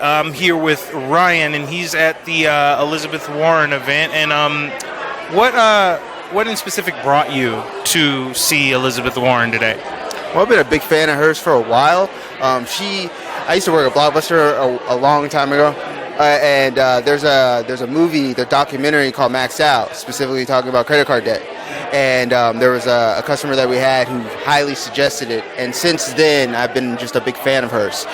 I'm here with Ryan, and he's at the Elizabeth Warren event. And what in specific brought you to see Elizabeth Warren today? Well, I've been a big fan of hers for a while. I used to work at Blockbuster a long time ago, and there's a movie, the documentary called Maxed Out, specifically talking about credit card debt. And there was a customer that we had who highly suggested it, and since then I've been just a big fan of hers.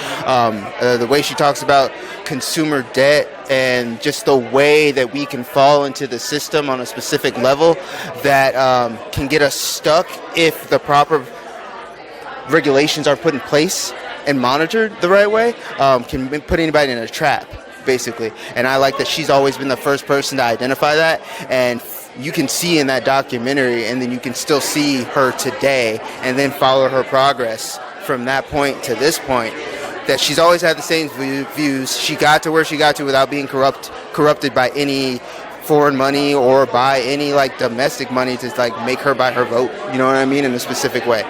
The way she talks about consumer debt and just the way that we can fall into the system on a specific level that can get us stuck if the proper regulations are put in place and monitored the right way, can put anybody in a trap, basically. And I like that she's always been the first person to identify that, and you can see in that documentary, and then you can still see her today and then follow her progress from that point to this point, that she's always had the same views. She got to where she got to without being corrupted by any foreign money or by any domestic money to make her buy her vote, you know what I mean, in a specific way.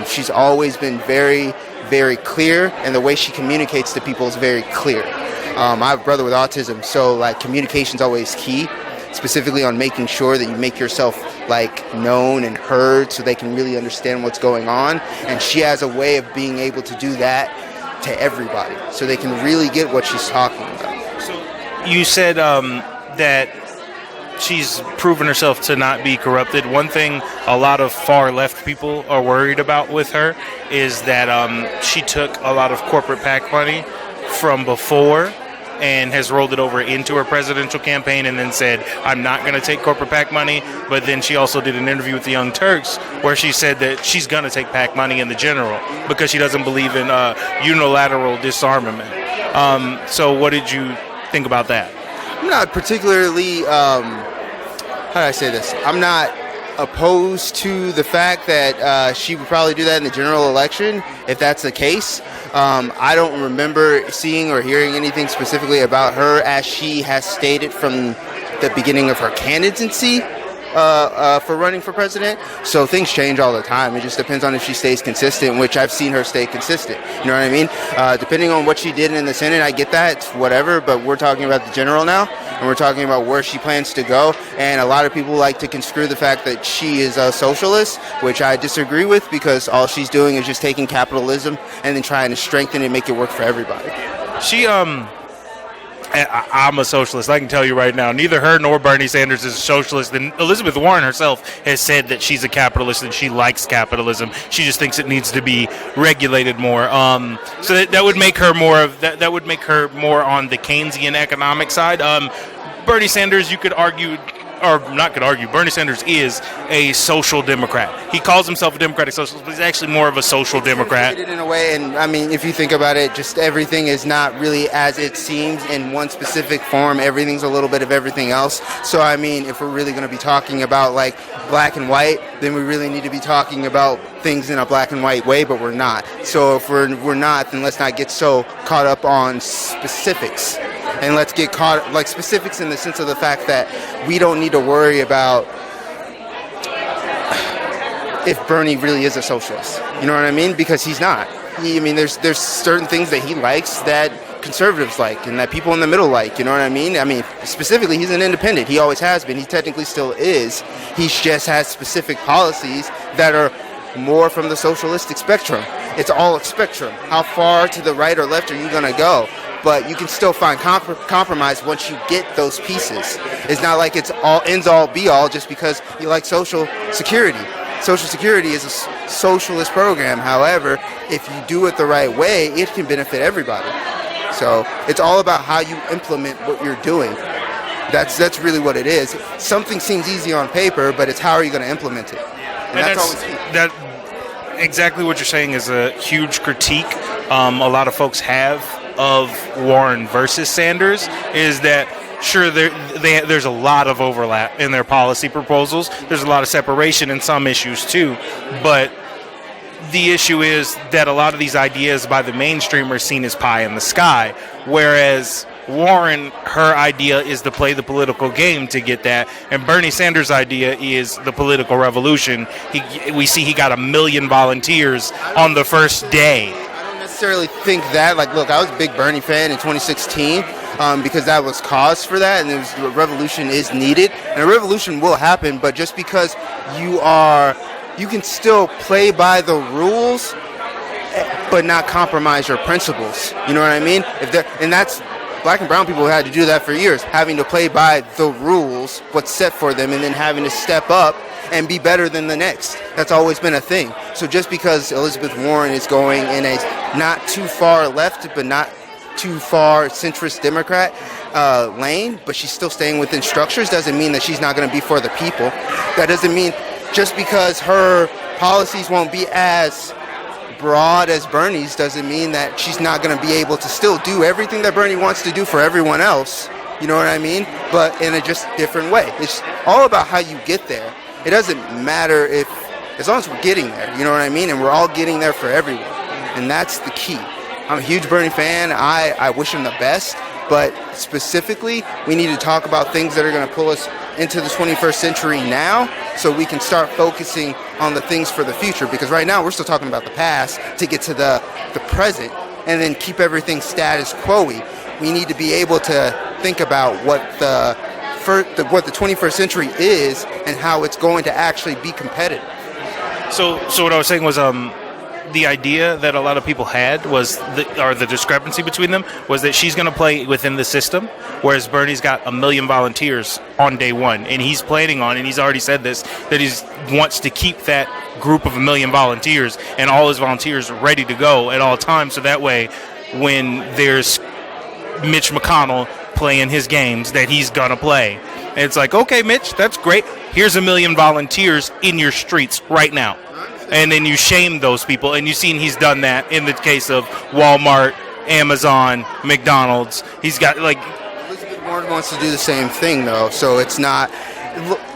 She's always been very, very clear, and the way she communicates to people is very clear. I have a brother with autism, so communication's always key, specifically on making sure that you make yourself known and heard so they can really understand what's going on. And she has a way of being able to do that to everybody so they can really get what she's talking about. So you said that she's proven herself to not be corrupted. One thing a lot of far left people are worried about with her is that she took a lot of corporate PAC money from before and has rolled it over into her presidential campaign and then said, I'm not going to take corporate PAC money. But then she also did an interview with the Young Turks where she said that she's going to take PAC money in the general because she doesn't believe in unilateral disarmament. So what did you think about that? I'm not particularly, how do I say this? I'm not opposed to the fact that she would probably do that in the general election, if that's the case. I don't remember seeing or hearing anything specifically about her as she has stated from the beginning of her candidacy for running for president. So things change all the time. It just depends on if she stays consistent, which I've seen her stay consistent. You know what I mean? Depending on what she did in the Senate, I get that, whatever, but we're talking about the general now, and we're talking about where she plans to go. And a lot of people like to construe the fact that she is a socialist, which I disagree with, because all she's doing is just taking capitalism and then trying to strengthen it and make it work for everybody. I'm a socialist. I can tell you right now, neither her nor Bernie Sanders is a socialist. And Elizabeth Warren herself has said that she's a capitalist and she likes capitalism. She just thinks it needs to be regulated more. So that would make her more of that. That would make her more on the Keynesian economic side. Bernie Sanders, you could argue, or not could argue, Bernie Sanders is a social democrat. He calls himself a democratic socialist, but he's actually more of a social democrat. In a way, and I mean, if you think about it, just everything is not really as it seems in one specific form. Everything's a little bit of everything else. So, I mean, if we're really going to be talking about black and white, then we really need to be talking about things in a black and white way, but we're not. So if we're not, then let's not get so caught up on specifics. And let's get caught specifics in the sense of the fact that we don't need to worry about if Bernie really is a socialist. You know what I mean? Because he's not. There's certain things that he likes that conservatives like and that people in the middle like. You know what I mean? Specifically, he's an independent. He always has been. He technically still is. He just has specific policies that are more from the socialistic spectrum. It's all a spectrum. How far to the right or left are you going to go? But you can still find compromise once you get those pieces. It's not like it's all ends all be all just because you like Social Security. Social Security is a socialist program. However, if you do it the right way, it can benefit everybody. So it's all about how you implement what you're doing. That's really what it is. Something seems easy on paper, but it's how are you going to implement it? And that's always key. That exactly what you're saying is a huge critique a lot of folks have of Warren versus Sanders is that sure there's a lot of overlap in their policy proposals. There's a lot of separation in some issues too, but the issue is that a lot of these ideas by the mainstream are seen as pie in the sky, whereas Warren, her idea is to play the political game to get that, and Bernie Sanders' idea is the political revolution. We see he got 1 million volunteers on the first day. necessarily think that. Like, look, I was a big Bernie fan in 2016 because that was cause for that, and a revolution is needed, and a revolution will happen. But just because you can still play by the rules, but not compromise your principles. You know what I mean? And that's black and brown people had to do that for years, having to play by the rules, what's set for them, and then having to step up and be better than the next. That's always been a thing. So just because Elizabeth Warren is going in a not too far left, but not too far centrist Democrat lane, but she's still staying within structures, doesn't mean that she's not going to be for the people. That doesn't mean just because her policies won't be as broad as Bernie's doesn't mean that she's not going to be able to still do everything that Bernie wants to do for everyone else. You know what I mean? But in a just different way. It's all about how you get there. It doesn't matter as long as we're getting there, you know what I mean? And we're all getting there for everyone. And that's the key. I'm a huge Bernie fan. I wish him the best. But specifically, we need to talk about things that are going to pull us into the 21st century now so we can start focusing on the things for the future. Because right now, we're still talking about the past to get to the present and then keep everything status quo-y. We need to be able to think about what the 21st century is and how it's going to actually be competitive. So what I was saying was the idea that a lot of people had was the discrepancy between them was that she's going to play within the system, whereas Bernie's got 1 million volunteers on day one, and he's planning on, and he's already said this, that he wants to keep that group of 1 million volunteers and all his volunteers ready to go at all times, so that way when there's Mitch McConnell playing his games that he's gonna play. And it's like, okay, Mitch, that's great. Here's 1 million volunteers in your streets right now. And then you shame those people, and you've seen he's done that in the case of Walmart, Amazon, McDonald's. He's got, like... Elizabeth Warren wants to do the same thing, though, so it's not...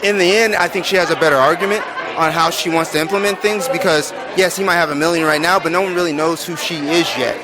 In the end, I think she has a better argument on how she wants to implement things because, yes, he might have 1 million right now, but no one really knows who she is yet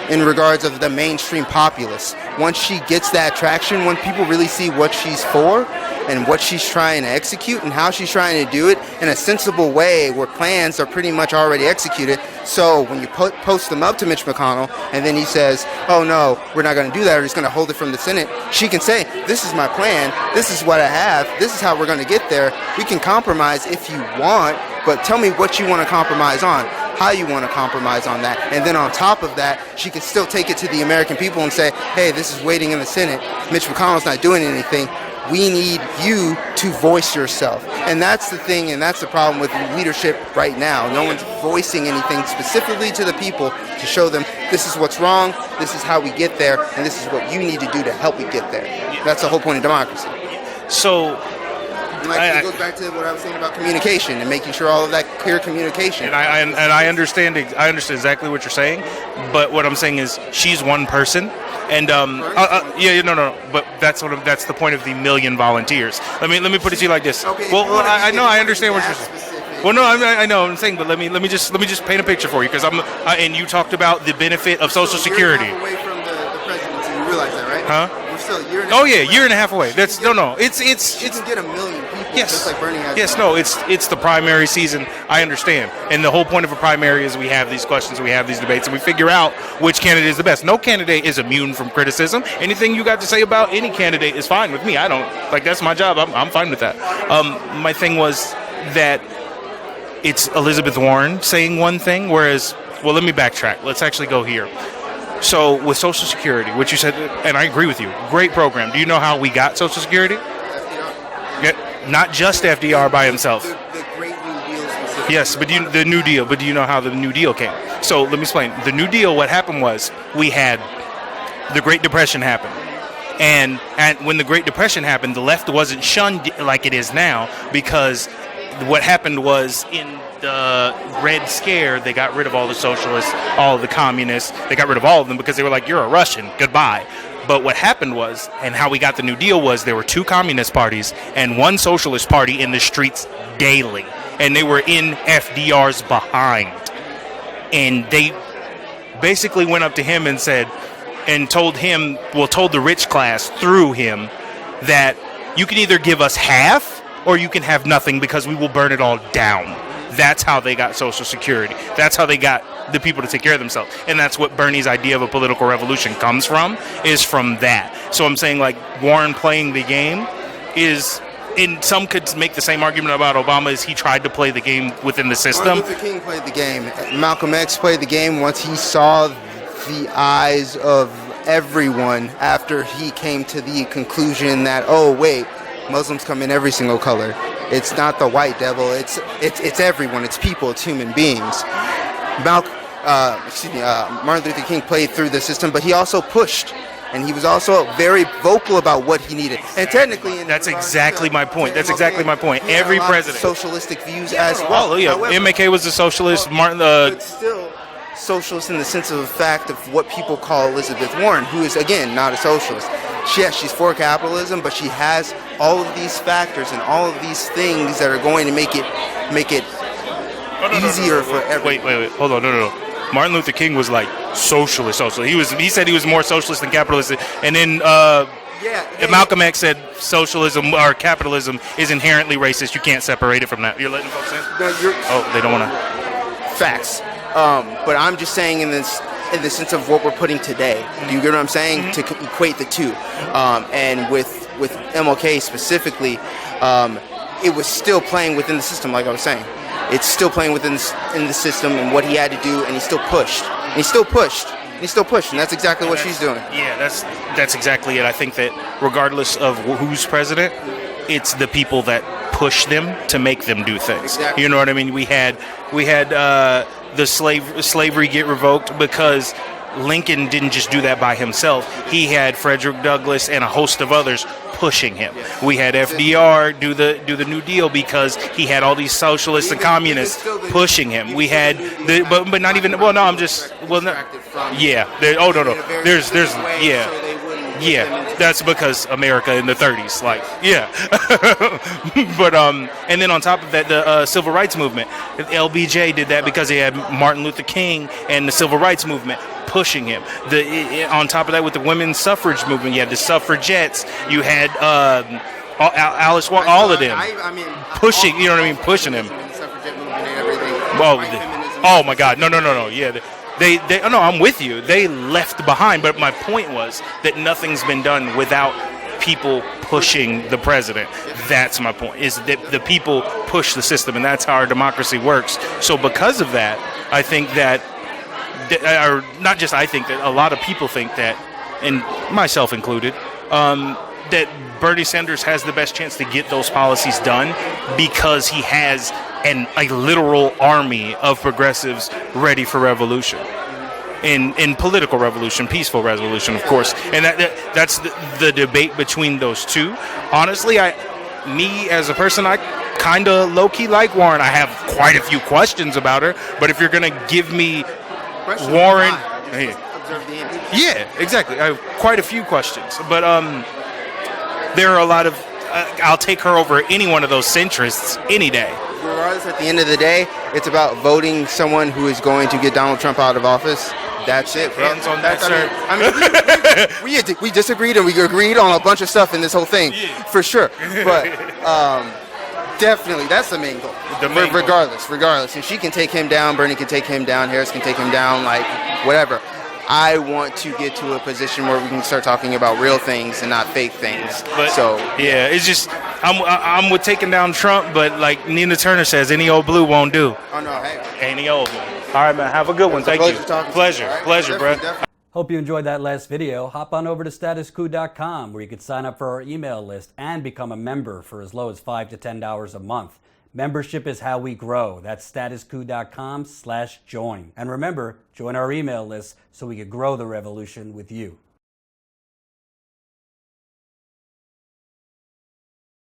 in regards of the mainstream populace. Once she gets that traction, when people really see what she's for and what she's trying to execute and how she's trying to do it in a sensible way where plans are pretty much already executed. So when you post them up to Mitch McConnell and then he says, oh no, we're not going to do that, or he's going to hold it from the Senate, she can say, this is my plan, this is what I have, this is how we're going to get there. We can compromise if you want, but tell me what you want to compromise on, how you want to compromise on that. And then on top of that, she can still take it to the American people and say, hey, this is waiting in the Senate. Mitch McConnell's not doing anything. We need you to voice yourself. And that's the thing, and that's the problem with leadership right now. No one's voicing anything specifically to the people to show them this is what's wrong, this is how we get there, and this is what you need to do to help you get there. That's the whole point of democracy. So... it goes back to what I was saying about communication and making sure all of that clear communication. And I understand exactly what you're saying, but what I'm saying is she's one person, and but that's the point of the 1 million volunteers. Let me put it to you like this. Okay, I know I understand what you're saying. Well, no, I know I'm saying, but let me just paint a picture for you because and you talked about the benefit of Social Security. You're away from the presidency. You realize that, right? Huh? We're still a year and a half away. Year and a half away. That's She can get 1 million people. Yes. Just like Bernie has. Yes, no, it's the primary season. I understand. And the whole point of a primary is we have these questions, we have these debates, and we figure out which candidate is the best. No candidate is immune from criticism. Anything you got to say about any candidate is fine with me. I don't, that's my job. I'm fine with that. My thing was that it's Elizabeth Warren saying one thing, whereas, well, let me backtrack. Let's actually go here. So with Social Security, which you said, and I agree with you, great program. Do you know how we got Social Security? Yeah, not just FDR by himself. The Great New Deal specifically. Yes, but the New Deal. But do you know how the New Deal came? So let me explain. The New Deal, what happened was we had the Great Depression happen. And when the Great Depression happened, the left wasn't shunned like it is now because what happened was in the Red Scare, they got rid of all the socialists, all of the communists. They got rid of all of them because they were like, you're a Russian, goodbye. But what happened was, and how we got the New Deal was, there were 2 communist parties and 1 socialist party in the streets daily. And they were in FDR's behind. And they basically went up to him and said, and told the rich class through him that you can either give us half or you can have nothing because we will burn it all down. That's how they got Social Security. That's how they got the people to take care of themselves. And that's what Bernie's idea of a political revolution comes from, is from that. So I'm saying, like, Warren playing the game is, and some could make the same argument about Obama, is he tried to play the game within the system. Martin Luther King played the game. Malcolm X played the game once he saw the eyes of everyone after he came to the conclusion that, oh wait, Muslims come in every single color. It's not the white devil. It's everyone. It's people. It's human beings. Martin Luther King played through the system, but he also pushed, and he was also very vocal about what he needed. And technically, that's exactly my point. That's exactly my point. Every president, socialistic views as well. Oh yeah, MLK was a socialist. Martin, but still socialist in the sense of the fact of what people call Elizabeth Warren, who is again not a socialist. Yes, she's for capitalism, but she has all of these factors and all of these things that are going to make it easier for everyone. Wait, hold on, no. Martin Luther King was like socialist. He said he was more socialist than capitalist, and then Malcolm X said socialism or capitalism is inherently racist. You can't separate it from that. You're letting folks in? No, they don't want to. Facts. But I'm just saying in the sense of what we're putting today. Do you get what I'm saying? Mm-hmm. To equate the two. And with MLK specifically, it was still playing within the system, like I was saying. It's still playing within in the system and what he had to do, and he still pushed. And he still pushed. And that's exactly what she's doing. Yeah, that's exactly it. I think that regardless of who's president, it's the people that push them to make them do things. Exactly. You know what I mean? We had the slavery get revoked because Lincoln didn't just do that by himself. He had Frederick Douglass and a host of others pushing him. We had FDR do the New Deal because he had all these socialists and communists pushing him. We had but not even. Well, no, I'm just. Well, no. Yeah. Yeah, that's because America in the 30s, like, yeah. But and then on top of that, the civil rights movement, LBJ did that because he had Martin Luther King and the civil rights movement pushing him. On top of that, with the women's suffrage movement, you had the suffragettes, you had Alice Walker, all of them pushing. You know what I mean? Pushing him. Well, oh my God, no, yeah. No, I'm with you. They left behind, but my point was that nothing's been done without people pushing the president. That's my point, is that the people push the system, and that's how our democracy works. So because of that, I think that, or not just I think that, a lot of people think that, and myself included, that Bernie Sanders has the best chance to get those policies done because he has a literal army of progressives ready for revolution. In political revolution, peaceful revolution, of course. And that's the debate between those two. Honestly, me as a person, I kind of low-key like Warren. I have quite a few questions about her, but if you're going to give me Warren... Yeah, exactly. I have quite a few questions. But there are a lot of... I'll take her over any one of those centrists any day. Regardless, at the end of the day, it's about voting someone who is going to get Donald Trump out of office. That's it, bro. Hands on that, sir. We disagreed and we agreed on a bunch of stuff in this whole thing, for sure. But definitely, that's the main goal. Regardless. If she can take him down, Bernie can take him down, Harris can take him down, like, whatever. I want to get to a position where we can start talking about real things and not fake things. Yeah, it's just I'm with taking down Trump, but like Nina Turner says, any old blue won't do. Oh no, hey, any old one. All right, man, have a good one. Thank you. Pleasure, bro. Hope you enjoyed that last video. Hop on over to statuscoup.com where you can sign up for our email list and become a member for as low as $5 to $10 a month. Membership is how we grow. That's statuscoup.com/join. And remember, join our email list so we can grow the revolution with you.